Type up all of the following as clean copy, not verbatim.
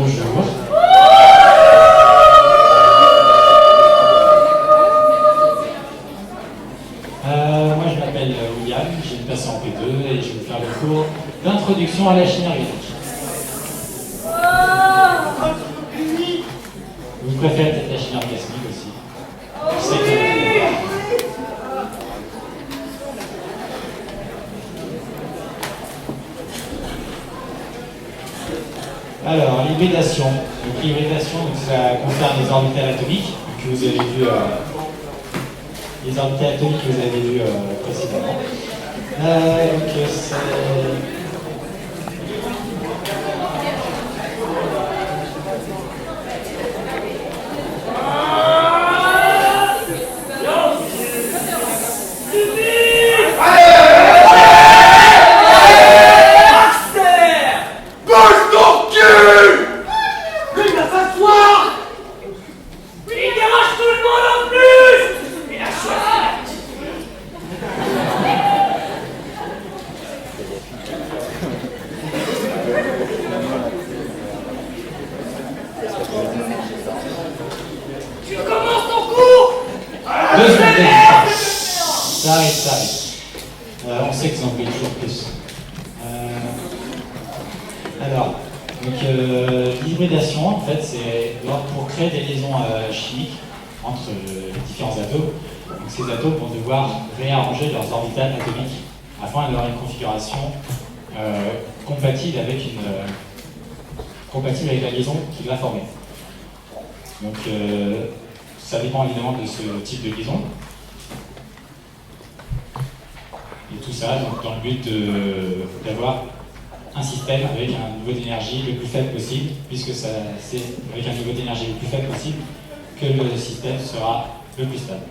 bonjour. Moi je m'appelle William, j'ai une passé en P2 et je vais vous faire le cours d'introduction à la chimie organique. Vous préférez peut-être la chimie orgasmique aussi. Je sais que alors, l'hybridation. Donc, l'hybridation, ça concerne les orbitales atomiques que vous avez vu, les orbitales atomiques que vous avez vu précédemment. Donc, c'est... Ça arrive. On sait que vous en voulez toujours plus. Alors, l'hybridation, en fait, c'est pour créer des liaisons chimiques entre les différents atomes. Donc, ces atomes vont devoir réarranger leurs orbitales atomiques afin d'avoir une configuration compatible avec la liaison qui va former. Donc, ça dépend évidemment de ce type de liaison. Et tout ça donc, dans le but d'avoir un système avec un niveau d'énergie le plus faible possible, puisque c'est avec un niveau d'énergie le plus faible possible que le système sera le plus stable.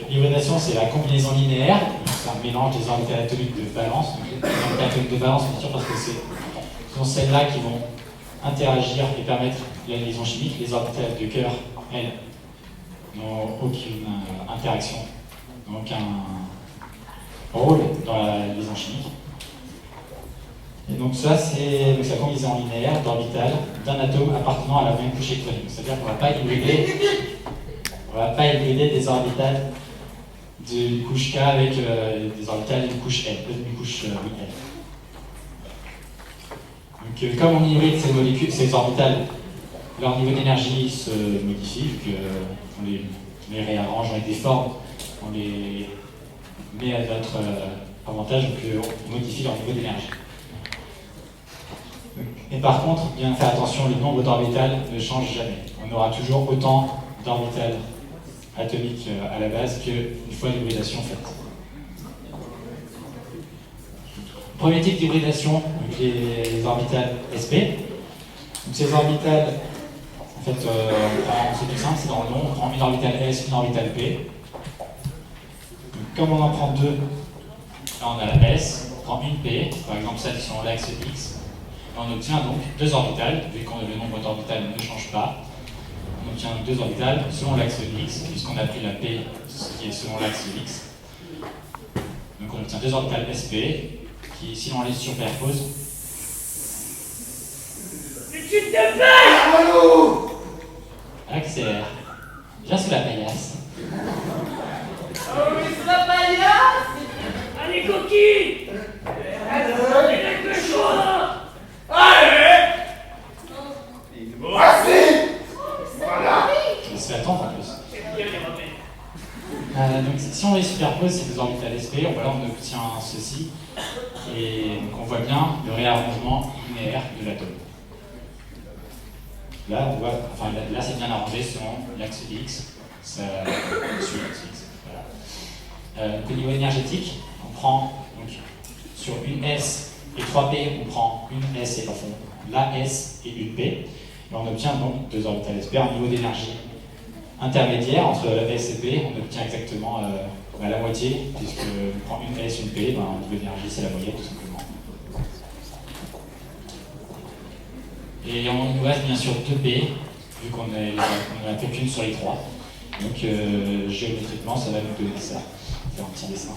L'hybridation, c'est la combinaison linéaire, c'est un mélange des orbitales atomiques de valence. Donc, les orbitales atomiques de valence, bien sûr, parce que ce sont celles-là qui vont interagir et permettre la liaison chimique. Les orbitales de cœur, elles, n'ont aucune interaction, n'ont aucun rôle dans la liaison chimique. Et donc ça, c'est la combinaison linéaire d'orbitales d'un atome appartenant à la même couche électronique. C'est-à-dire qu'on ne va pas hybrider des orbitales d'une couche K avec des orbitales d'une couche L, d'une couche L. Donc comme on hybride ces molécules, ces orbitales, leur niveau d'énergie se modifie, vu qu'on les réarrange avec des formes, on les met à notre avantage, donc on modifie leur niveau d'énergie. Et par contre, bien faire attention, le nombre d'orbitales ne change jamais. On aura toujours autant d'orbitales atomiques à la base qu'une fois l'hybridation faite. Premier type d'hybridation, les orbitales SP. Donc ces orbitales, en fait, c'est tout simple, c'est dans le nom, on prend une orbitale S, une orbitale P. Donc, comme on en prend deux, là on a la S, on prend une P, par exemple celle sur l'axe X. On obtient donc deux orbitales, vu que le nombre d'orbitales ne change pas. On obtient deux orbitales selon l'axe X, puisqu'on a pris la P qui est selon l'axe X. Donc on obtient deux orbitales SP, qui, si on les superpose... Mais tu te dépêches, Renaud! Accélère. Viens sous la paillasse. Oh oui, c'est la paillasse! Allez, coquille! Allez, quelque chose! Allez! Voici! Voilà! Je se fait attendre en plus. Donc si on les superpose, ces deux orbitales SP, voilà, on obtient ceci. Et donc on voit bien le réarrangement linéaire de l'atome. Là, on voit, enfin là c'est bien arrangé selon l'axe X, sur l'axe X. Voilà. Donc, au niveau énergétique, on prend donc, sur une S et 3P, on prend une S et au fond la S et une P. Et on obtient donc deux orbitales SP en niveau d'énergie intermédiaire entre la S et P. On obtient exactement la moitié, puisqu'on prend une S et une P, au niveau d'énergie c'est la moyenne tout simplement. Et on nous reste bien sûr 2P, vu qu'on n'a fait qu'une sur les trois. Donc géométriquement, ça va nous donner ça. On va faire un petit dessin.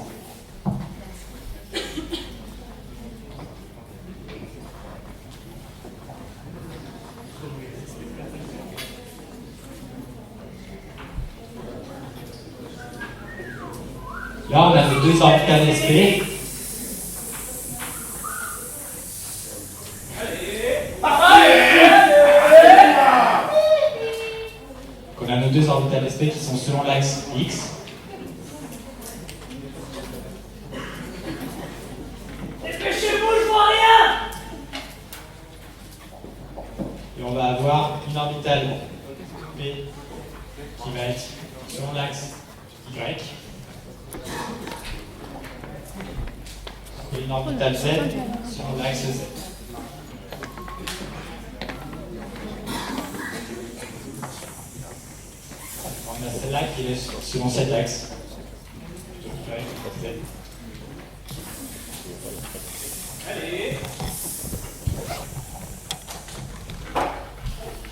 Là, on a nos deux orbitales SP. On a nos deux orbitales SP qui sont selon l'axe X. Dépêchez-vous, je vois rien! Et on va avoir une orbitale P qui va être selon l'axe Y. Et une orbitale Z selon l'axe Z. On a celle-là qui est selon cet axe. Y, Z. Allez!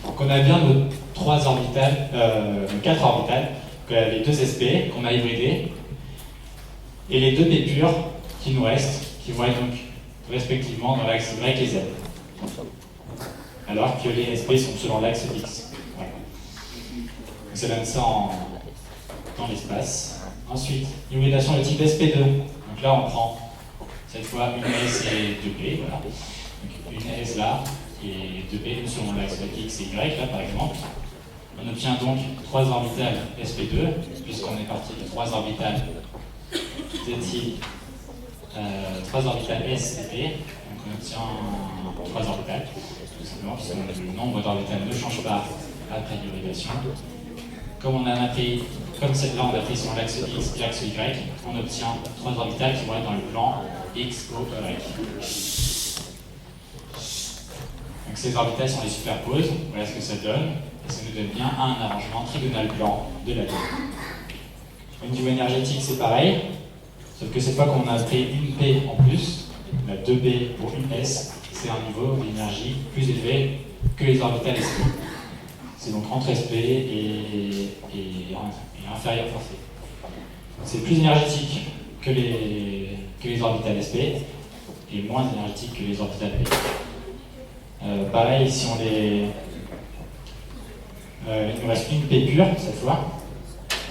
Donc on a bien nos trois orbitales, nos quatre orbitales, les deux SP qu'on a hybridés, et les deux P purs qui nous restent, qui vont être donc respectivement dans l'axe Y et Z. Alors que les SP sont selon l'axe X. Voilà. Donc ça donne ça dans l'espace. Ensuite, hybridation de type SP2. Donc là on prend cette fois une S et deux P. Voilà. Donc une S là et deux P selon l'axe X et Y là par exemple. On obtient donc trois orbitales SP2, puisqu'on est parti de trois orbitales de type 3 orbitales S et P. Donc on obtient 3 orbitales, tout simplement, puisque le nombre d'orbitales ne change pas après l'hybridation. Comme on a pris, comme celle-là on a pris sur l'axe X et l'axe Y, on obtient 3 orbitales qui vont être dans le plan X, O, Y. Donc ces orbitales, si on les superpose, voilà ce que ça donne. Et ça nous donne bien un arrangement trigonal plan de l'atome. Au niveau énergétique, c'est pareil, sauf que cette fois qu'on a pris une P en plus, on a 2B pour une S, c'est un niveau d'énergie plus élevé que les orbitales SP. C'est donc entre SP et inférieur forcé. C'est plus énergétique que les orbitales SP et moins énergétique que les orbitales P. Pareil, si on les... il nous reste une P pure cette fois.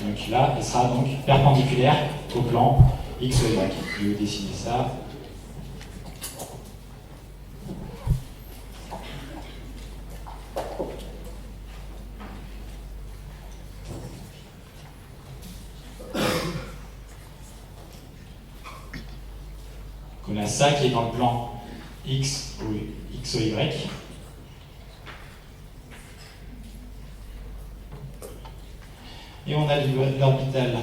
Donc là, elle sera donc perpendiculaire au plan X ou Y. Je vais dessiner ça. On a ça qui est dans le plan X ou Y. Et on a l'orbital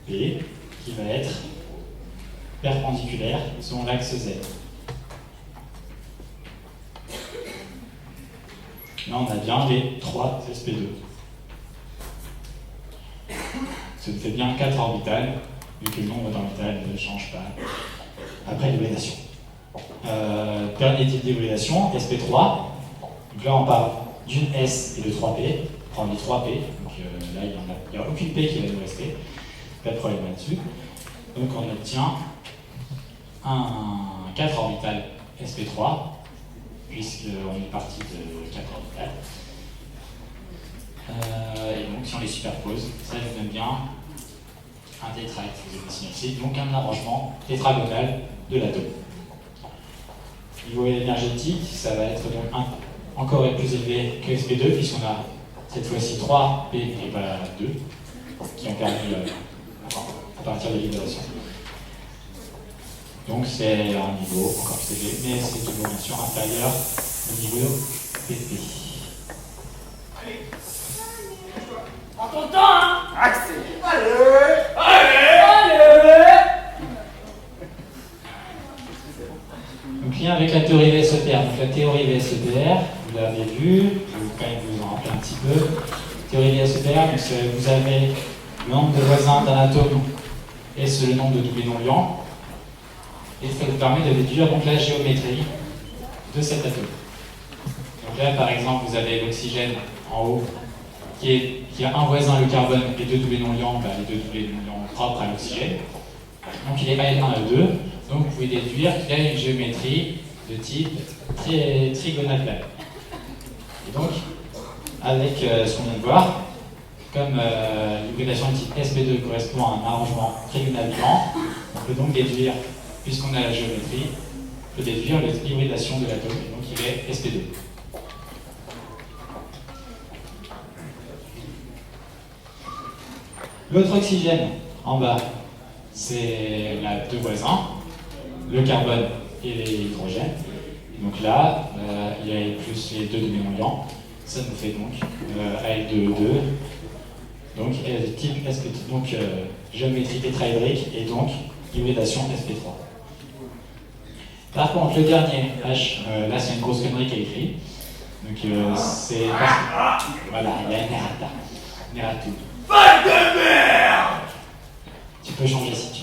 P qui va être perpendiculaire selon l'axe Z. Là, on a bien les 3 SP2. Ça nous fait bien 4 orbitales, vu que le nombre d'orbitales ne change pas après l'hybridation. Dernier type d'hybridation, SP3. Donc là, on parle d'une S et de 3P. On prend les 3P. Donc là, il n'y a aucune P qui va nous rester. Pas de problème là-dessus. Donc on obtient 4 orbitales SP3, puisqu'on est parti de 4 orbitales. Et donc si on les superpose, ça nous donne bien un tétraèdre, vous avez dessiné ici, donc un arrangement tétragonal de l'atome. Niveau énergétique, ça va être donc encore plus élevé que SP2, puisqu'on a cette fois-ci 3 P et pas 2, qui ont permis à partir de l'hybridation. Donc c'est un niveau encore plus élevé, mais c'est toujours bien sûr inférieur au niveau PP. Allez. Prends ton temps, hein. Accélère. Allez. Donc lien avec la théorie VSEPR. Donc la théorie VSEPR, vous l'avez vu, je vais quand même vous en rappeler un petit peu. Théorie VSEPR, donc vous avez le nombre de voisins d'un atome et c'est le nombre de doublés non liants. Et ça vous permet de déduire donc la géométrie de cet atome. Donc là, par exemple, vous avez l'oxygène en haut qui a un voisin, le carbone, et deux doublés non liants, les deux doublés non liants propres à l'oxygène. Donc il est L1 et 2. Donc vous pouvez déduire qu'il y a une géométrie de type trigonal plane. Et donc, avec ce qu'on vient de voir, comme l'hybridation de type sp2 correspond à un arrangement trigonal blanc, on peut donc déduire, puisqu'on a la géométrie, on peut déduire l'hybridation de l'atome, et donc il est sp2. L'autre oxygène, en bas, c'est les deux voisins, le carbone et les hydrogènes. Et donc là, il y a plus les deux demi-onguents. Ça nous fait donc Al2E2, donc type sp3, donc géométrie tétraédrique et donc hybridation sp3. Par contre, le dernier H, là c'est une grosse connerie qui est écrit. Donc c'est parce que, voilà, il y a un errata. Un errata. Vague de merde! Tu peux changer si tu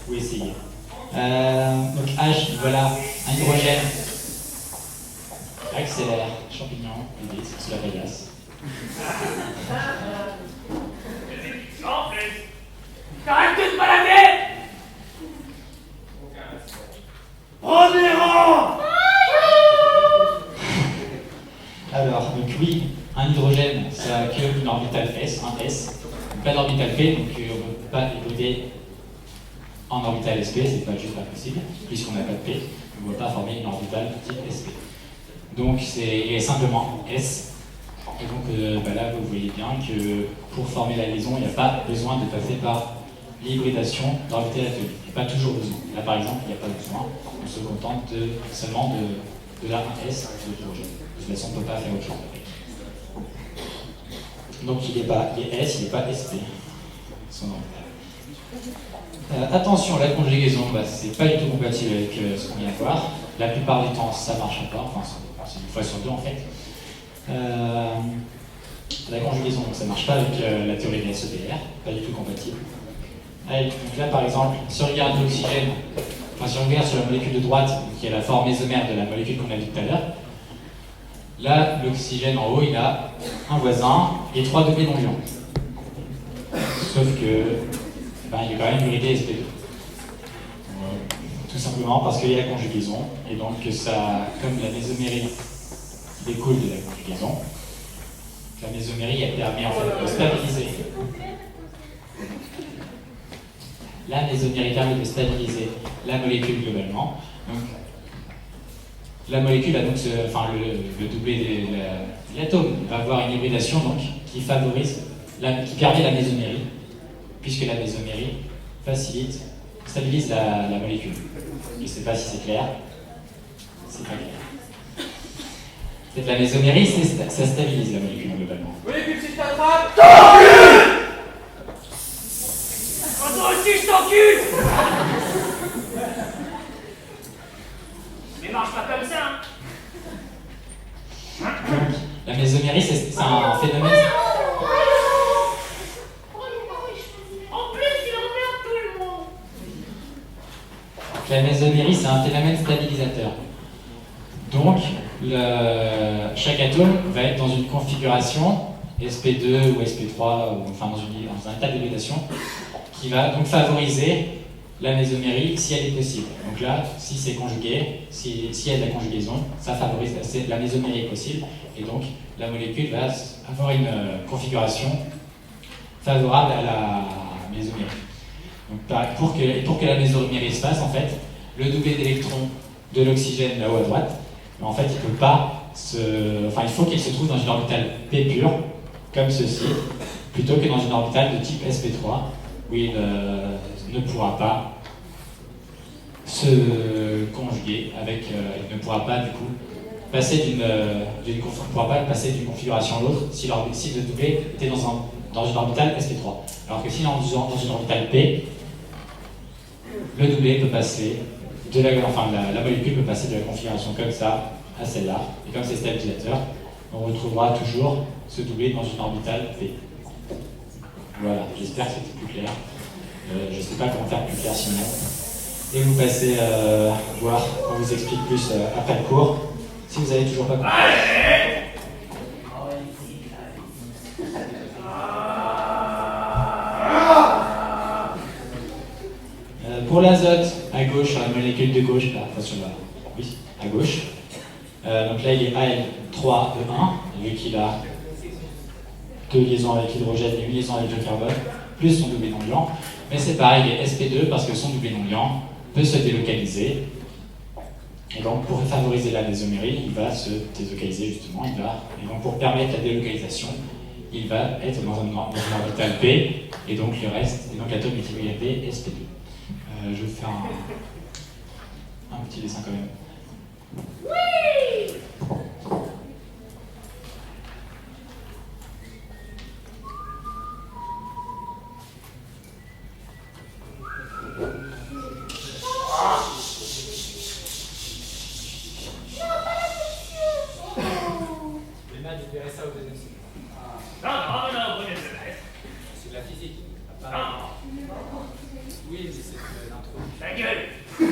veux. Ou essayer. Donc H, voilà, un hydrogène. Accélère, champignon, vite, sous la paillasse. T'arrêtes de te balader! Premier rang! Alors, donc oui, un hydrogène, ça a qu'une orbitale S, un S, pas d'orbitale P, donc on ne peut pas hybrider en orbitale SP, c'est pas juste pas possible, puisqu'on n'a pas de P, on ne peut pas former une orbitale type SP. Donc il est simplement S. Et donc là, vous voyez bien que pour former la liaison, il n'y a pas besoin de passer par l'hybridation d'orbitales atomiques. Il n'y a pas toujours besoin. Là, par exemple, il n'y a pas besoin. On se contente seulement de la 1S de l'hydrogène. De toute façon, on ne peut pas faire autre chose avec. Donc il est S, il n'est pas SP. Son orbital. Attention, la conjugaison, c'est pas du tout compatible avec ce qu'on vient de voir. La plupart du temps, ça ne marche pas. Enfin, c'est une fois sur deux en fait. La conjugaison, donc, ça ne marche pas avec la théorie de la SEPR, pas du tout compatible. Allez, donc là par exemple, si on regarde l'oxygène, enfin si on regarde sur la molécule de droite, qui est la forme mésomère de la molécule qu'on a vue tout à l'heure, là l'oxygène en haut il a un voisin et 3 doublés non ions. Sauf que il est quand même hybridé sp2. Tout simplement parce qu'il y a la conjugaison, et donc ça, comme la mésomérie découle de la conjugaison, la mésomérie elle permet en fait de stabiliser. La mésomérie permet de stabiliser la molécule globalement. Donc, la molécule a donc le doublé de l'atome va avoir une hybridation donc, qui permet la mésomérie, puisque la mésomérie stabilise la molécule. Je ne sais pas si c'est clair. C'est pas clair. Peut-être la mésomérie, ça stabilise la molécule globalement. Oui, puis si t'attrapes. Toi aussi, je t'encule! Mais marche pas comme ça, hein! La mésomérie, c'est un phénomène. En plus, il emmerde tout le monde! La mésomérie, c'est un phénomène stabilisateur. Donc, chaque atome va être dans une configuration sp2 ou sp3, ou enfin dans un état d'hybridation, qui va donc favoriser la mésomérie si elle est possible. Donc là, si c'est conjugué, s'il y a de la conjugaison, ça favorise la mésomérie est possible, et donc la molécule va avoir une configuration favorable à la mésomérie. Donc, pour que la mésomérie se fasse, en fait, le doublé d'électrons de l'oxygène là-haut à droite, en fait, il peut pas il faut qu'il se trouve dans une orbitale P pure, comme ceci, plutôt que dans une orbitale de type sp3, où il ne pourra pas se conjuguer avec, il ne pourra pas du coup passer d'une configuration à l'autre si le doublé était dans une orbitale sp3. Alors que si dans une orbitale P, le doublé peut passer la molécule peut passer de la configuration comme ça à celle-là, et comme c'est stabilisateur, on retrouvera toujours ce doublé dans une orbitale P. Voilà, j'espère que c'était plus clair. Je ne sais pas comment faire plus clair sinon. Et vous passez voir, on vous explique plus après le cours, si vous n'avez toujours pas compris. Pour l'azote, à gauche, sur la molécule de gauche, là, enfin oui, à gauche. Donc là, il est Al3E1, vu qu'il a deux liaisons avec l'hydrogène et une liaison avec le carbone, plus son doublé non-liant. Mais c'est pareil, il est sp2 parce que son doublé non-liant peut se délocaliser. Et donc, pour favoriser la désomérie, il va se délocaliser justement. Et donc, pour permettre la délocalisation, il va être dans un orbital P, et donc le reste, et donc l'atome est sp2. Je vais faire un petit dessin quand même. Oui! Je verrai ça au deuxième cycle. Non, vous ne savez. C'est de la physique. Non, Oui, mais c'est l'intro. ta gueule. Tu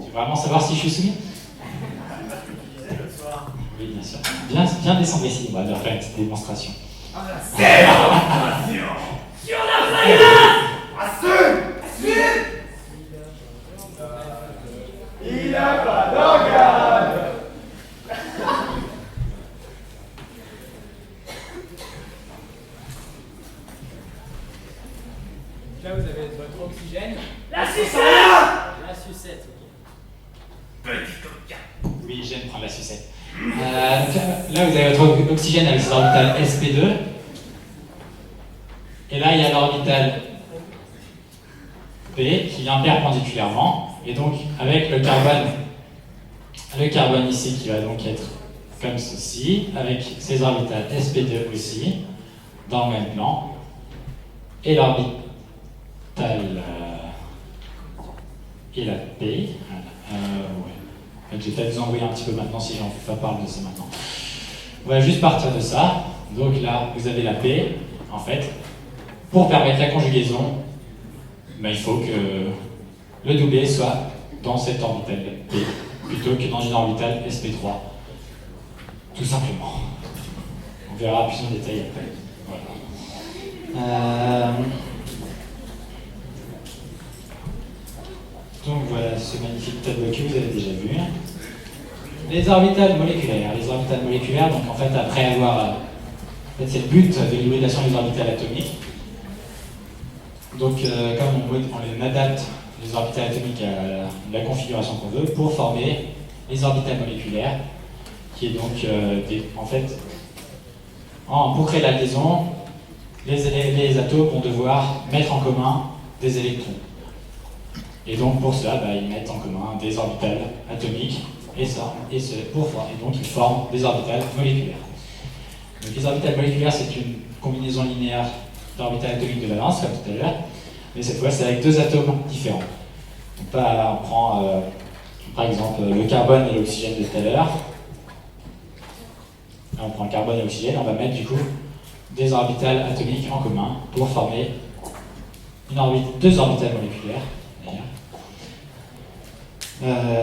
veux vraiment savoir si je suis soumis? Oui, bien sûr. Viens descendre ici, on va leur faire une petite démonstration. Sur la flagrance! Il n'a pas d'organe. Donc là, vous avez votre oxygène. La sucette! La sucette. Petit coquin. Oui, j'aime prendre la sucette. Donc là, vous avez votre oxygène avec ses orbitales sp2. Et là, il y a l'orbital P qui vient perpendiculairement. Et donc, avec le carbone ici qui va donc être comme ceci, avec ses orbitales sp2 aussi, dans le même plan. Et l'orbital et la P. Ouais. En fait, je vais peut-être vous envoyer un petit peu maintenant si j'en parle de ça maintenant. On va juste partir de ça. Donc là, vous avez la P. En fait, pour permettre la conjugaison, ben, il faut que le doublé soit dans cette orbitale P plutôt que dans une orbitale sp3. Tout simplement. On verra plus en détail après. Voilà. Donc voilà ce magnifique tableau que vous avez déjà vu. Les orbitales moléculaires. Les orbitales moléculaires, donc en fait après avoir... En fait c'est le but de l'hybridation des orbitales atomiques. Donc comme on adapte les orbitales atomiques à la configuration qu'on veut pour former les orbitales moléculaires, qui est donc en fait, pour créer la liaison, les atomes vont devoir mettre en commun des électrons. Et donc pour cela, ils mettent en commun des orbitales atomiques et donc ils forment des orbitales moléculaires. Donc les orbitales moléculaires, c'est une combinaison linéaire d'orbitales atomiques de valence, comme tout à l'heure, mais cette fois c'est avec deux atomes différents. Donc là, on prend par exemple le carbone et l'oxygène de tout à l'heure. Là, on prend le carbone et l'oxygène, on va mettre du coup des orbitales atomiques en commun pour former deux orbitales moléculaires.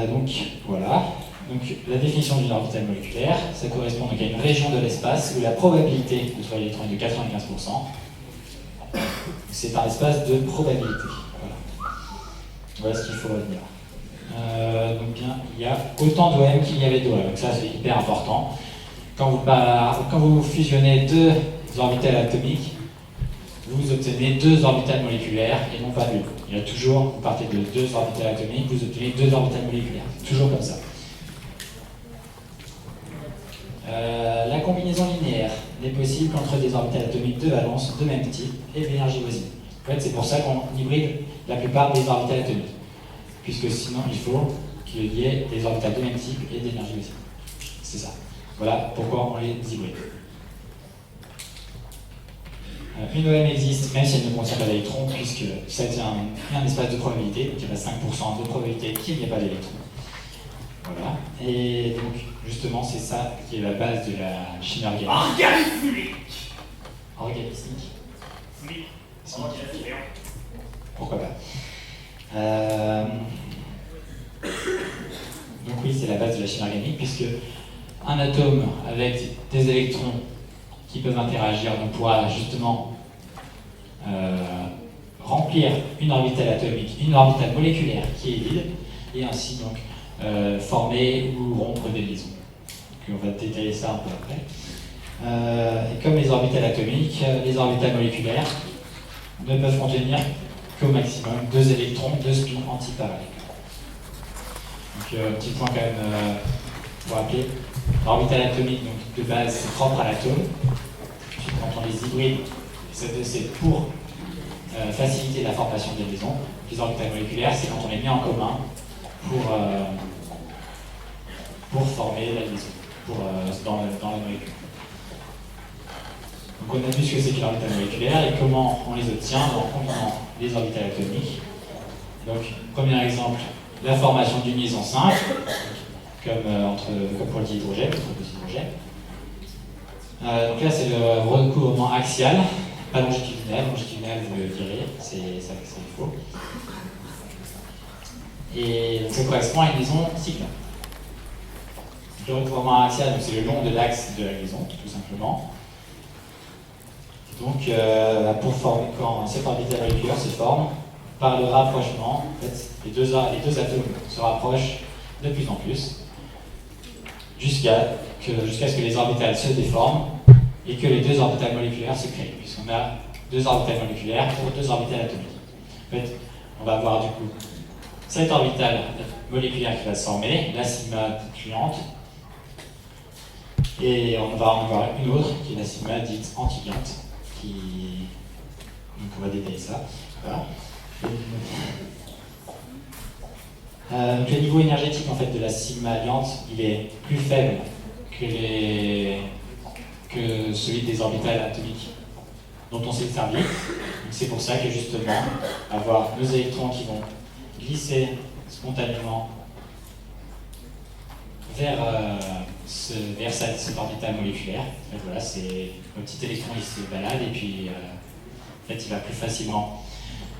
Donc voilà. Donc la définition d'une orbitale moléculaire, ça correspond donc à une région de l'espace où la probabilité de trouver l'électron est de 95%. C'est un espace de probabilité. Voilà ce qu'il faut retenir. Donc bien, il y a autant d'OM qu'il y avait d'OM. Donc ça c'est hyper important. Quand vous fusionnez deux orbitales atomiques, vous obtenez deux orbitales moléculaires et non pas une. Il y a toujours, vous partez de deux orbitales atomiques, vous obtenez deux orbitales moléculaires. Toujours comme ça. La combinaison linéaire n'est possible qu'entre des orbitales atomiques de valence de même type et d'énergie voisine. En fait, c'est pour ça qu'on hybride la plupart des orbitales atomiques. Puisque sinon, il faut qu'il y ait des orbitales de même type et d'énergie voisine. C'est ça. Voilà pourquoi on les hybride. Une OM existe même si elle ne contient pas d'électrons, puisque ça tient un espace de probabilité, donc il y a 5% de probabilité qu'il n'y ait pas d'électrons. Voilà. Et donc, justement, c'est ça qui est la base de la chimie organique. Organique. Organismique. Oui. Organique. Pourquoi pas. Donc oui, c'est la base de la chimie organique, puisque un atome avec des électrons qui peuvent interagir donc pourra justement remplir une orbitale atomique, une orbitale moléculaire qui est vide, et ainsi donc former ou rompre des liaisons. Donc on va détailler ça un peu après. Et comme les orbitales atomiques, les orbitales moléculaires ne peuvent contenir qu'au maximum 2 électrons, 2 spins antiparallèles. Donc petit point quand même pour rappeler, l'orbitale atomique donc, de base c'est propre à l'atome. Ensuite quand on les hybride, c'est pour faciliter la formation des liaisons. Les orbitales moléculaires c'est quand on les met en commun pour former la liaison dans la molécule. Donc on a vu ce que c'est qu'une orbitale moléculaire et comment on les obtient en combinant les orbitales atomiques. Donc premier exemple, la formation d'une liaison simple, comme pour le dihydrogène, entre deux hydrogènes. Donc là c'est le recouvrement axial, pas longitudinal. Longitudinal vous me direz, c'est ça qu'il faut. Et donc, ça correspond à une liaison cycle. Le recouvrement axial, c'est le long de l'axe de la liaison, tout simplement. Donc, pour former, quand cette orbitale moléculaire se forme, par le rapprochement, en fait, les deux atomes se rapprochent de plus en plus, jusqu'à ce que les orbitales se déforment et que les 2 orbitales moléculaires se créent, puisqu'on a 2 orbitales moléculaires pour 2 orbitales atomiques. En fait, on va avoir du coup cette orbitale moléculaire qui va se former, la sigma cliente, et on va en avoir une autre qui est la sigma dite anti-liante. Donc on va détailler ça. Voilà. Donc le niveau énergétique en fait, de la sigma liante, il est plus faible que celui des orbitales atomiques dont on s'est servi. Donc c'est pour ça que justement, avoir nos électrons qui vont glisser spontanément vers cette orbitale moléculaire. En fait, voilà, c'est un petit électron qui se balade et puis en fait, il va plus facilement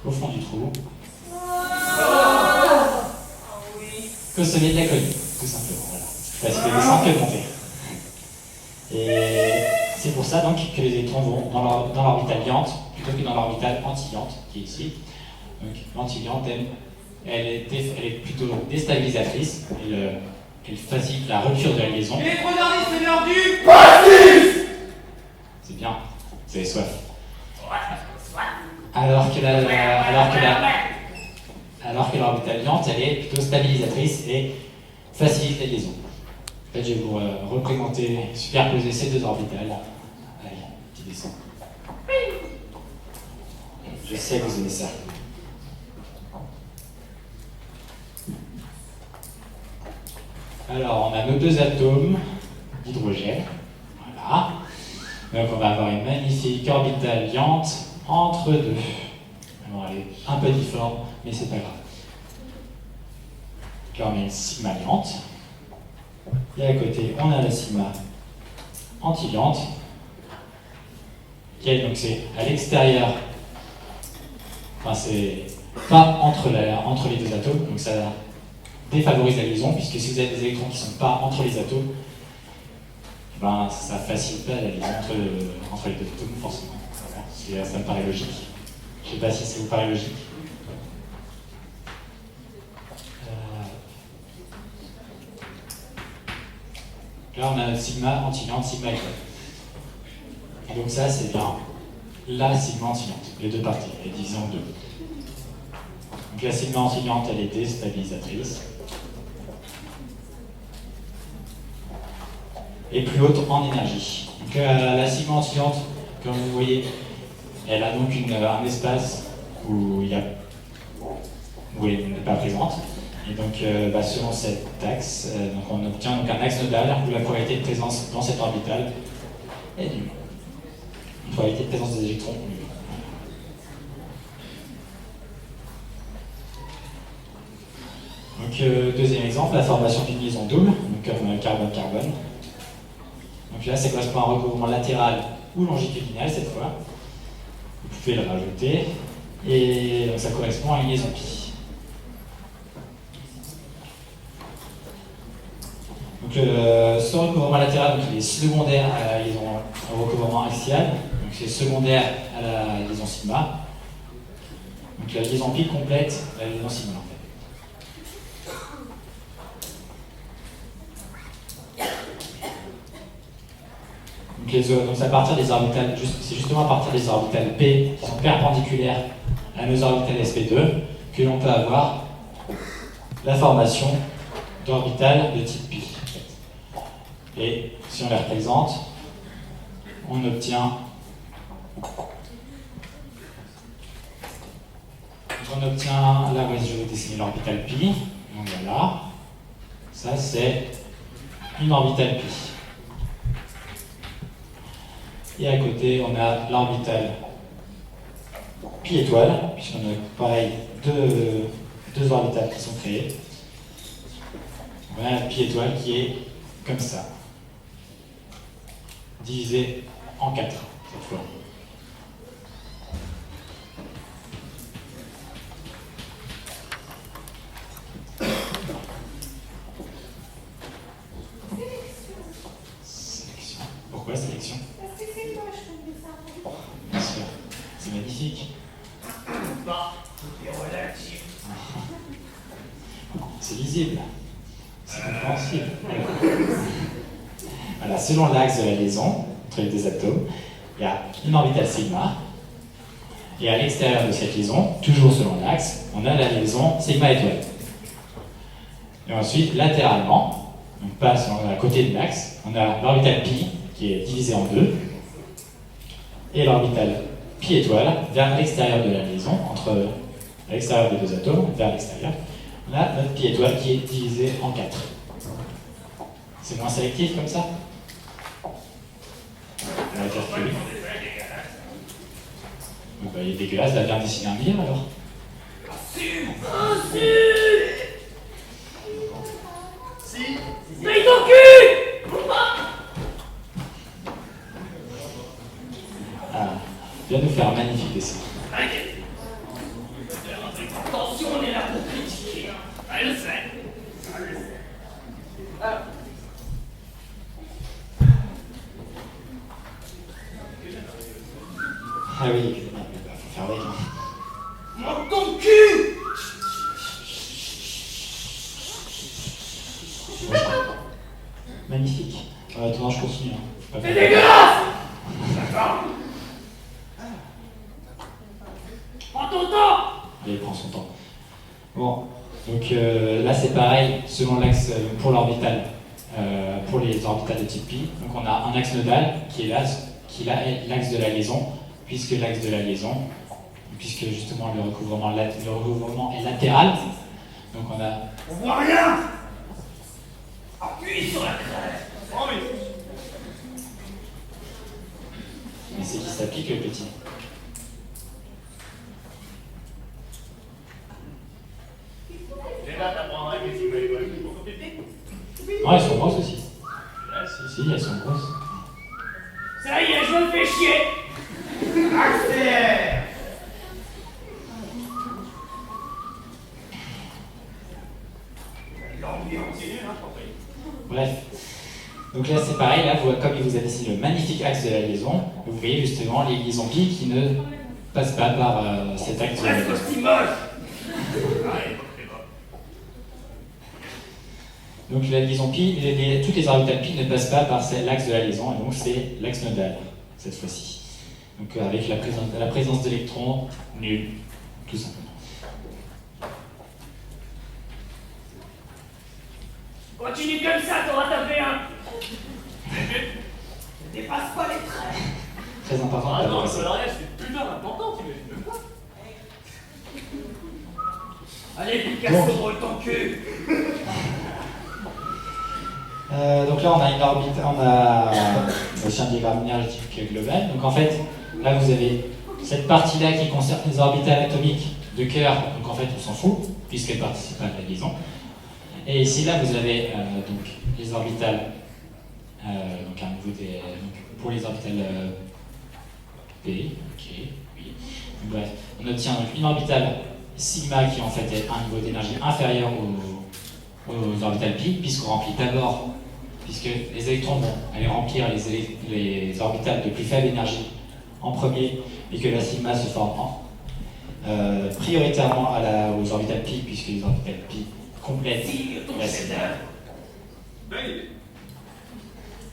au fond du trou qu'au sommet de la colline, tout simplement. Voilà. C'est plus facile de descendre que de monter. Et c'est pour ça donc que les électrons vont dans l'orbitale liante plutôt que dans l'orbitale anti-liante qui est ici. Donc l'anti-liante, elle est plutôt déstabilisatrice. Elle facilite la rupture de la liaison. Électrodardiste, c'est l'heure du passif. C'est bien, vous avez soif. Soit. Alors que l'orbitale liante, elle est plutôt stabilisatrice et facilite la liaison. En fait, je vais vous représenter, superposer ces 2 orbitales. Allez, petit dessin. Je sais que vous aimez ça. Alors, on a nos 2 atomes d'hydrogène. Voilà. Donc, on va avoir une magnifique orbitale liante entre 2. Alors, elle est un peu difforme, mais c'est pas grave. Donc là, on a une sigma liante. Et à côté, on a la sigma anti-liante. Donc, c'est à l'extérieur. Enfin, c'est pas entre les 2 atomes. Donc, ça défavorise la liaison, puisque si vous avez des électrons qui ne sont pas entre les atomes, ben, ça ne facilite pas la liaison entre les 2 atomes, forcément. Voilà. Ça me paraît logique. Je ne sais pas si ça vous paraît logique. Là, on a sigma anti-liante, sigma étoile. Et donc ça, c'est bien la sigma anti-liante, les 2 parties, elle est divisée en 2. Donc la sigma anti-liante, elle est déstabilisatrice. Et plus haute en énergie. Donc la sigma anti-liante, comme vous voyez, elle a donc un espace où elle n'est pas présente. Et donc selon cet axe, donc on obtient donc un axe nodal où la probabilité de présence dans cette orbitale est nulle. Une probabilité de présence des électrons nulle. Donc deuxième exemple, la formation d'une liaison double, donc comme carbone-carbone. Donc là, ça correspond à un recouvrement latéral ou longitudinal cette fois. Vous pouvez le rajouter. Et donc, ça correspond à une liaison pi. Donc ce recouvrement latéral, donc, il est secondaire à la liaison au recouvrement axial. Donc c'est secondaire à la liaison sigma. Donc la liaison pi complète la liaison sigma en fait. Donc c'est à partir des orbitales, c'est justement à partir des orbitales P qui sont perpendiculaires à nos orbitales sp2 que l'on peut avoir la formation d'orbitales de type pi. Et si on les représente, on obtient là, je vais dessiner l'orbitale pi. Donc voilà, ça c'est une orbitale pi. Et à côté, on a l'orbitale pi étoile, puisqu'on a pareil deux orbitales qui sont créées. Voilà, pi étoile qui est comme ça, divisé en 4 cette fois. Sélection. Pourquoi sélection? Parce que c'est moche comme dessin. Bien sûr, c'est magnifique. Bah, tout est relatif. C'est lisible. C'est compréhensible. Voilà, selon l'axe de la liaison entre les deux atomes, il y a une orbitale sigma. Et à l'extérieur de cette liaison, toujours selon l'axe, on a la liaison sigma étoile. Et ensuite, latéralement, donc pas à côté de l'axe, on a l'orbitale pi qui est divisée en deux. Et l'orbitale pi étoile vers l'extérieur de la liaison, entre l'extérieur des deux atomes, vers l'extérieur. On a notre pi étoile qui est divisée en 4. C'est moins sélectif comme ça? On va dire que oui. Bah, il est dégueulasse, va bien dessiner un milliard alors. Si. Mais ton cul! Ah, viens nous faire un magnifique dessin. Attention, on est là pour critiquer. Je le sais. Ah oui, faut faire avec. Monte ton cul! Magnifique. Attends, je continue. Hein. Pas C'est faire- dégueulasse! D'accord. Prends ton temps! Allez, il prend son temps. Bon, donc là c'est pareil, selon l'axe pour l'orbital, pour les orbitales de type pi. Donc on a un axe nodal qui est l'axe de la liaison, puisque l'axe de la liaison, puisque justement le recouvrement est latéral. Donc on a On voit rien! Appuie sur la crête! Oh oui! mais c'est qui s'applique le petit. Déjà, t'apprendras que si vous voulez pour compléter. Non, elles sont grosses aussi. Si, elles sont grosses. Ça y est, je me fais chier! Accélère! L'ambiance est nulle, hein, je t'en prie. Bref. Donc là c'est pareil, là comme il vous a dessiné le magnifique axe de la liaison, vous voyez justement les liaisons pi qui ne passent pas par cet axe de la Presque liaison. aussi moche! Ouais, c'est bon. Donc la liaison pi, toutes les orbitales pi ne passent pas par l'axe de la liaison, et donc c'est l'axe nodal, cette fois-ci. Donc avec la présence d'électrons nulle, tout simplement. Continue comme ça, t'auras tapé un! Ne dépasse pas les traits! Très important Ah non, d'avoir le ça. salariat c'est putain important, t'imagines même pas. Allez, Picasso, brûle ton cul! Donc là on a une orbite, on a aussi un diagramme énergétique global. Donc en fait, là vous avez cette partie-là qui concerne les orbitales atomiques de cœur, donc en fait on s'en fout, puisqu'elles participent pas à la liaison. Et ici là vous avez donc les orbitales, donc à nouveau donc pour les orbitales P, ok, oui. Donc, bref, on obtient donc une orbitale sigma qui en fait est un niveau d'énergie inférieur aux orbitales pi, puisqu'on remplit d'abord, puisque les électrons vont aller remplir les orbitales de plus faible énergie en premier, et que la sigma se forme prioritairement aux orbitales pi, puisque les orbitales pi complètent la sigma.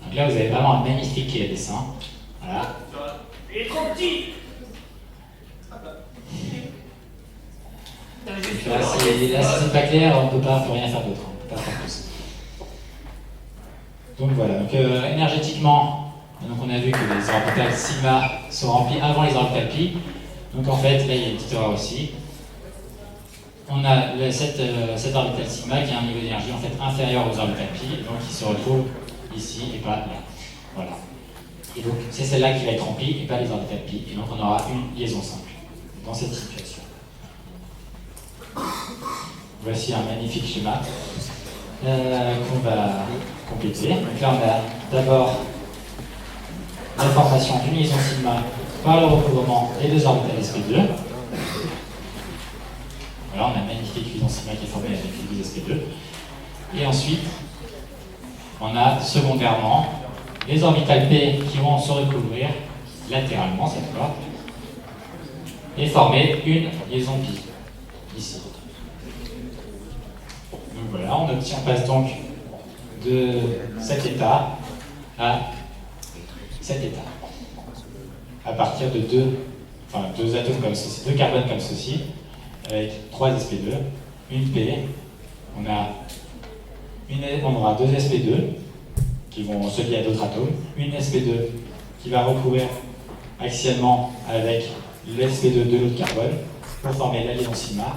Donc là, vous avez vraiment un magnifique dessin. Voilà. Il est trop petit. Là, si c'est pas clair, on ne peut rien faire d'autre. On peut pas faire plus. Donc voilà. Donc, énergétiquement, donc on a vu que les orbitales sigma sont remplies avant les orbitales pi. Donc en fait, là, il y a une petite erreur aussi. On a cette orbitale sigma qui a un niveau d'énergie en fait inférieur aux orbitales pi, donc qui se retrouve ici et pas là. Voilà. Et donc c'est celle-là qui va être remplie et pas les orbitales pi. Et donc on aura une liaison simple dans cette situation. Voici un magnifique schéma qu'on va compléter. Donc là on a d'abord la formation d'une liaison sigma par le recouvrement des deux orbitales sp2. Voilà, on a un magnifique liaison sigma qui est formée avec les deux sp2. Et ensuite, on a secondairement les orbitales P qui vont se recouvrir latéralement cette fois et former une liaison pi ici. Donc voilà, on passe donc de cet état à cet état à partir de deux atomes comme ceci, deux carbones comme ceci, avec 3 sp2, une P, on aura 2 sp2 qui vont se lier à d'autres atomes, une sp2 qui va recouvrir axialement avec le sp2 de l'autre carbone pour former la liaison sigma.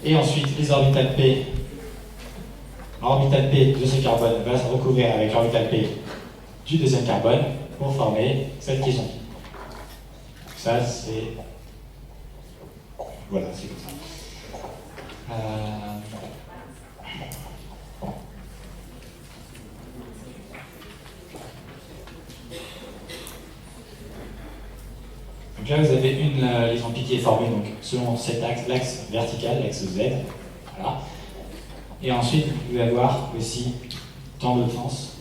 Et ensuite, les orbitales P, l'orbital P de ce carbone va se recouvrir avec l'orbital P du deuxième carbone pour former cette liaison. Ça, c'est... Voilà, c'est comme ça. Donc là, vous avez une liaison pi qui est formée donc, selon cet axe, l'axe vertical, l'axe Z. Voilà. Et ensuite, vous pouvez avoir aussi, dans l'autre sens,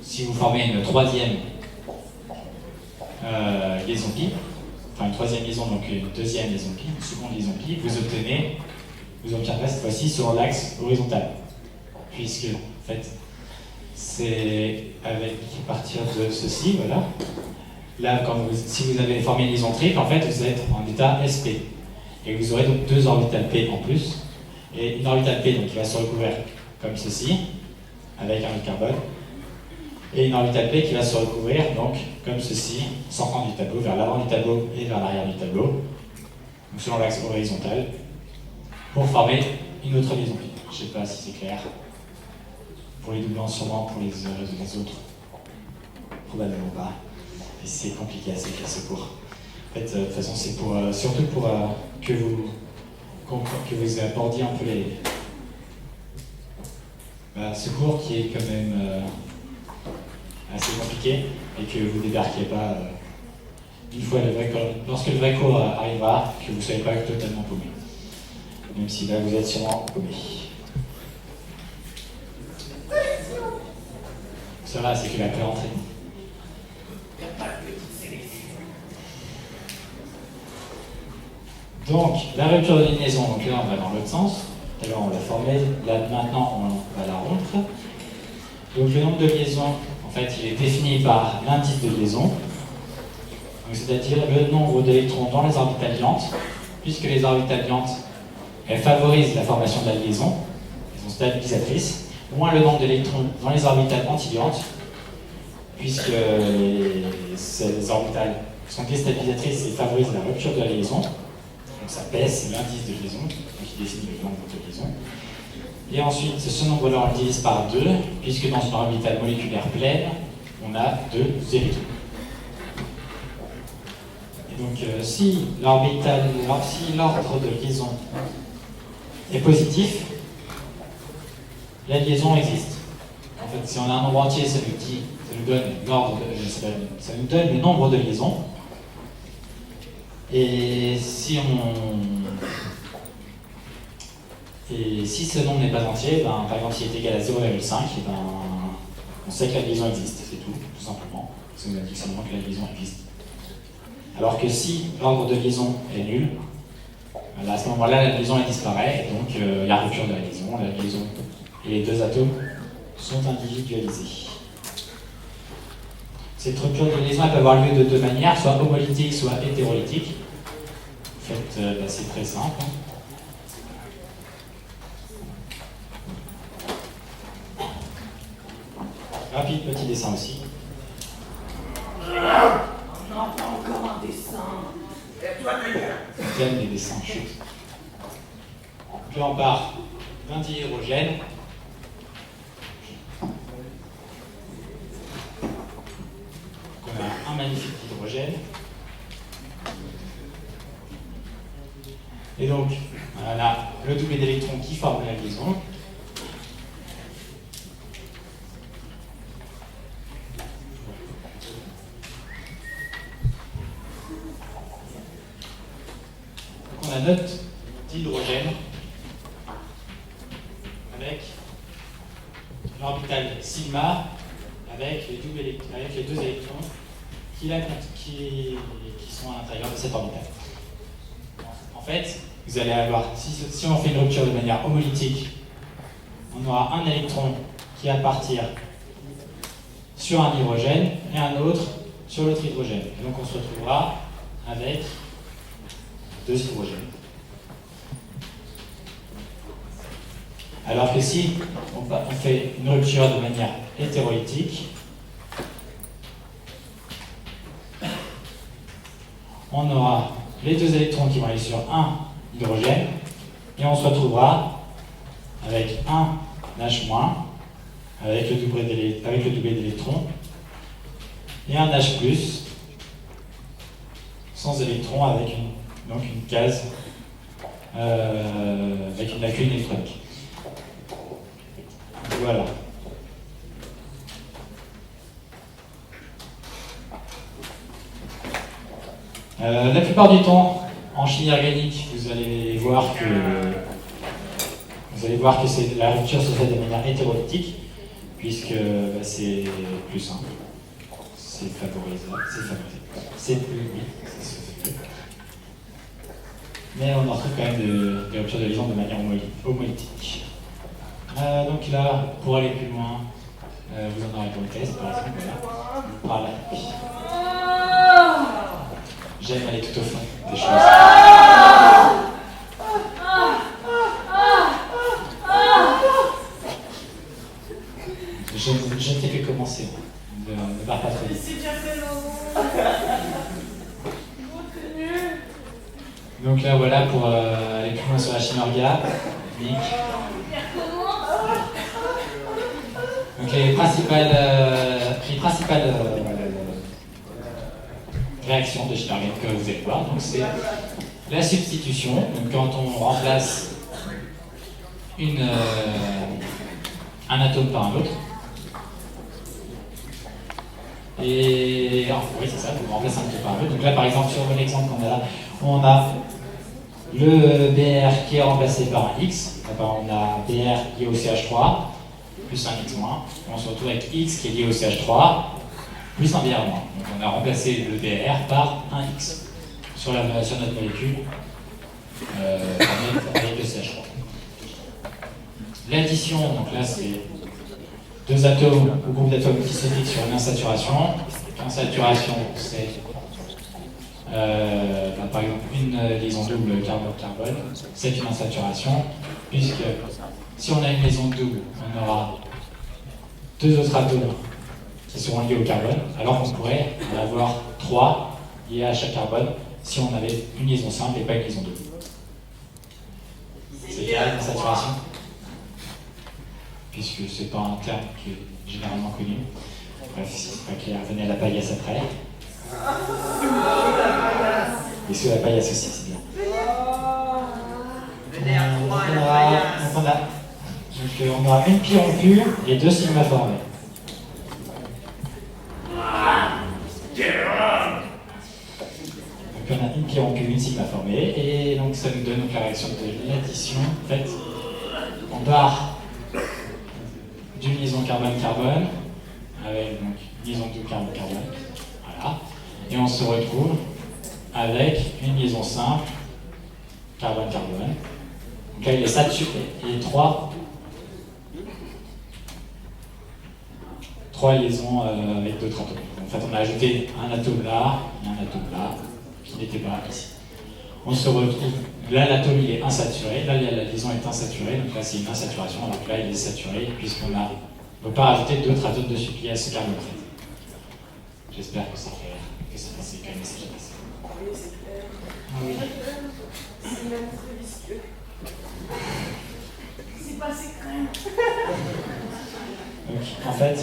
si vous formez une troisième liaison pi, enfin une troisième liaison, donc une deuxième liaison pi, une seconde liaison pi, vous obtiendrez cette fois-ci sur l'axe horizontal. Puisque, en fait, c'est avec partir de ceci, voilà. Là, si vous avez formé une liaison triple, en fait, vous êtes en état SP. Et vous aurez donc deux orbitales P en plus. Et une orbitale P donc, qui va se recouvrir comme ceci, avec un autre carbone. Et une orbitale P qui va se recouvrir donc comme ceci, sortant du tableau, vers l'avant du tableau et vers l'arrière du tableau, donc selon l'axe horizontal, pour former une autre liaison P. Je ne sais pas si c'est clair. Pour les doublants, sûrement, pour les autres, probablement pas. Et c'est compliqué à s'écrire ce cours. En fait, de toute façon, c'est surtout pour que vous abordiez un peu ce cours qui est quand même assez compliqué et que vous ne débarquiez pas une fois lorsque le vrai cours arrivera, que vous ne soyez pas totalement paumé. Même si là, vous êtes sûrement paumé. Ça va, c'est que la pré-entrée. Donc, la rupture de liaison, donc là on va dans l'autre sens. Tout à l'heure on l'a formée, là maintenant on va la rompre. Donc le nombre de liaisons, en fait, il est défini par l'indice de liaison, c'est-à-dire le nombre d'électrons dans les orbitales liantes, puisque les orbitales liantes, elles favorisent la formation de la liaison, elles sont stabilisatrices, moins le nombre d'électrons dans les orbitales antiliantes, puisque ces orbitales sont déstabilisatrices et favorisent la rupture de la liaison. Donc ça pèse, c'est l'indice de liaison, qui définit le nombre de liaisons. Et ensuite, ce nombre-là, on le divise par 2, puisque dans une orbitale moléculaire pleine, on a 2 électrons. Et donc, si l'ordre de liaison est positif, la liaison existe. En fait, si on a un nombre entier, ça nous donne le nombre de liaisons. Et si ce nombre n'est pas entier, par exemple s'il est égal à 0,5, on sait que la liaison existe, c'est tout simplement. Ça nous indique seulement que la liaison existe. Alors que si l'ordre de liaison est nul, à ce moment-là, la liaison elle disparaît, et donc il y a rupture de la liaison et les deux atomes sont individualisés. Cette rupture de liaison elle peut avoir lieu de deux manières, soit homolytique, soit hétérolytique. En fait, c'est très simple. Rapide petit dessin aussi. On entend encore un dessin. Et toi, ta gueule. J'aime les dessins, chut. Puis on part d'un dihydrogène. On a un magnifique hydrogène. Et donc, on a le doublé d'électrons qui forme la liaison. On a notre dihydrogène avec l'orbital sigma avec les deux électrons qui sont à l'intérieur de cette orbitale. En fait, vous allez avoir, si on fait une rupture de manière homolytique, on aura un électron qui va partir sur un hydrogène et un autre sur l'autre hydrogène. Et donc on se retrouvera avec deux hydrogènes. Alors que si on fait une rupture de manière hétérolytique, on aura les deux électrons qui vont aller sur un hydrogène et on se retrouvera avec un H-, avec le doublé d'électrons, et un H+, sans électrons avec une case avec une lacune électronique. Voilà. La plupart du temps, en chimie organique, vous allez voir que la rupture se fait de manière hétérolytique, puisque c'est plus simple, c'est favorisé, c'est plus vite, ça se fait. Mais on en trouve quand même des ruptures de liaison de manière homolytique. Donc là, pour aller plus loin, vous en aurez pour le test, par exemple, voilà. J'aime aller tout au fond des choses. Je ne fais que commencer. Ne pars pas trop vite. C'est déjà fait maman. Donc là, voilà pour aller plus loin sur la chimie orga. Donc les principales réactions de chimie organique que vous allez voir, donc c'est la substitution. Donc quand on remplace un atome par un autre. Et oui, c'est ça, on remplace un atome par un autre. Donc là, par exemple, sur l'exemple qu'on a là, on a le Br qui est remplacé par un X. D'abord, on a Br lié au CH3 plus un X-. Et on se retrouve avec X qui est lié au CH3 plus un Br-. Donc on a remplacé le Br par un X sur notre molécule avec le CH3. L'addition, donc là c'est deux atomes ou groupes d'atomes qui se fixent sur une insaturation. L'insaturation, c'est par exemple une liaison double carbone-carbone, c'est une insaturation, puisque si on a une liaison double, on aura deux autres atomes qui seront liés au carbone, alors qu'on pourrait en avoir trois liés à chaque carbone si on avait une liaison simple et pas une liaison double. C'est clair, la saturation, puisque c'est pas un terme qui est généralement connu. Bref, si c'est pas clair, venez à la paillasse après. Et sous la paillasse aussi, c'est bien. On aura une pi rompue et deux sigma formés. Donc on a une pi rompue, une sigma formée, et donc ça nous donne donc la réaction de l'addition. En fait, on part d'une liaison carbone-carbone avec donc une liaison double carbone-carbone. Voilà. Et on se retrouve avec une liaison simple, carbone-carbone. Donc là, il est saturé, il est trois liaisons avec d'autres atomes. En fait, on a ajouté un atome là et un atome là, qui n'était pas ici. On se retrouve, là l'atome il est insaturé, là la liaison est insaturée, donc là c'est une insaturation, alors que là il est saturé, puisqu'on ne peut pas rajouter d'autres atomes dessus liés à ce carbone. J'espère que ça fait c'est quand même assez bien passé. Oui, c'est clair. Ah oui. C'est même très visqueux. C'est passé quand même. Donc en fait,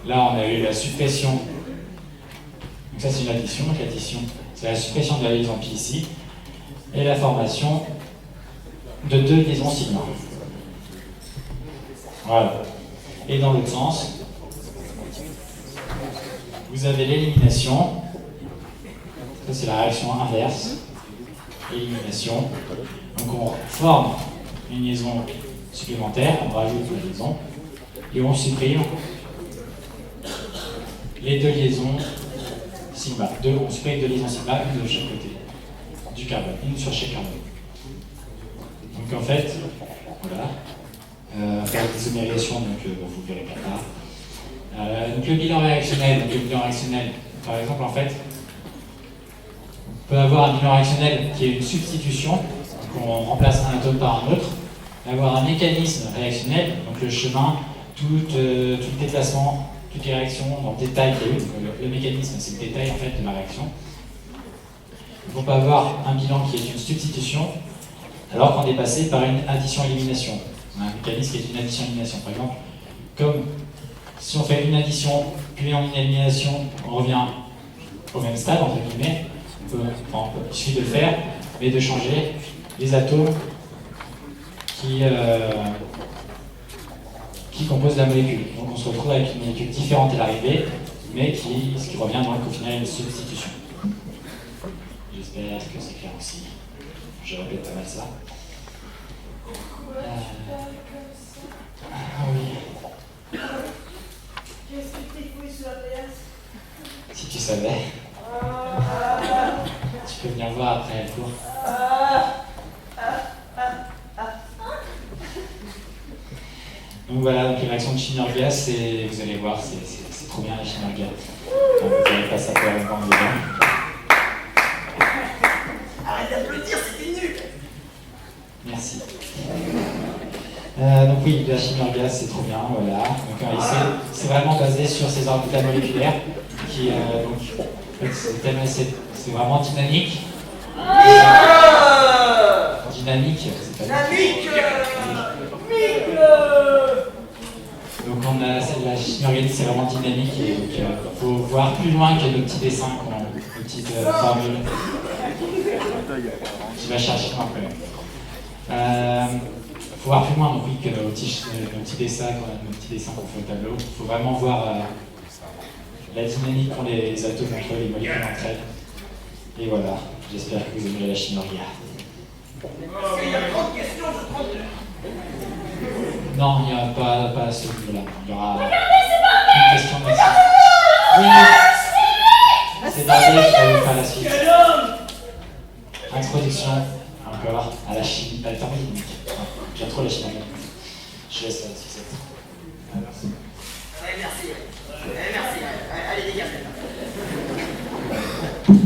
là on a eu la suppression. Donc ça c'est une addition, donc l'addition c'est la suppression de la liaison pi ici, et la formation de deux liaisons sigma. Voilà. Et dans l'autre sens, vous avez l'élimination. Ça c'est la réaction inverse. Élimination. Donc on forme une liaison supplémentaire, on rajoute une liaison, et on supprime les deux liaisons sigma. On supprime deux liaisons sigma, une de chaque côté du carbone, une sur chaque carbone. Donc en fait, voilà. Faire des isomérisations, donc vous verrez pas là. Donc le bilan réactionnel, par exemple, en fait, on peut avoir un bilan réactionnel qui est une substitution, donc on remplace un atome par un autre, et avoir un mécanisme réactionnel, donc le chemin, tout le déplacement, toutes les réactions dans le détail qu'il y a eu. Donc le mécanisme, c'est le détail en fait de la réaction. Donc on peut avoir un bilan qui est une substitution, alors qu'on est passé par une addition-élimination. On a un mécanisme qui est une addition-élimination. Par exemple, comme si on fait une addition puis une élimination, on revient au même stade, entre guillemets. Il suffit de le faire, mais de changer les atomes qui composent la molécule. Donc on se retrouve avec une molécule différente à l'arrivée, mais ce qui revient donc au final à une substitution. J'espère que c'est clair aussi. Je répète pas mal ça. Ah oui. Qu'est-ce que t'es fouillé sur la PS? Si tu savais. Tu peux venir voir après la cour. Donc voilà, donc les réactions de Schmier-Gas, vous allez voir, c'est trop bien les Schmier-Gas. Vous n'allez pas savoir le temps dedans. Arrête d'applaudir, c'était nul. Merci. Donc oui, la Schmier-Gas, c'est trop bien, voilà. Donc ici, c'est vraiment basé sur ces orbitales moléculaires qui, donc, en fait, c'est vraiment dynamique. Dynamique, c'est pas Dynamique. Donc on a la chimie organique, c'est vraiment dynamique et donc il faut voir plus loin que nos petits dessins, nos petites formules. Tu vas chercher un peu. Il faut voir plus loin donc oui, que nos petits dessins qu'on fait au tableau. Il faut vraiment voir la dynamique qu'ont les atomes entre les molécules entre elles. Et voilà, j'espère que vous aimez la chimie organique. Parce qu'il y a 30 questions, je prends deux. Non, il n'y a pas à ce niveau-là. Il y aura une question de oui, c'est bardé, je vais faire la suite. Quel homme! Introduction, encore, à la chimie, à la thermodynamique. J'aime trop la chimie. Je laisse la suite.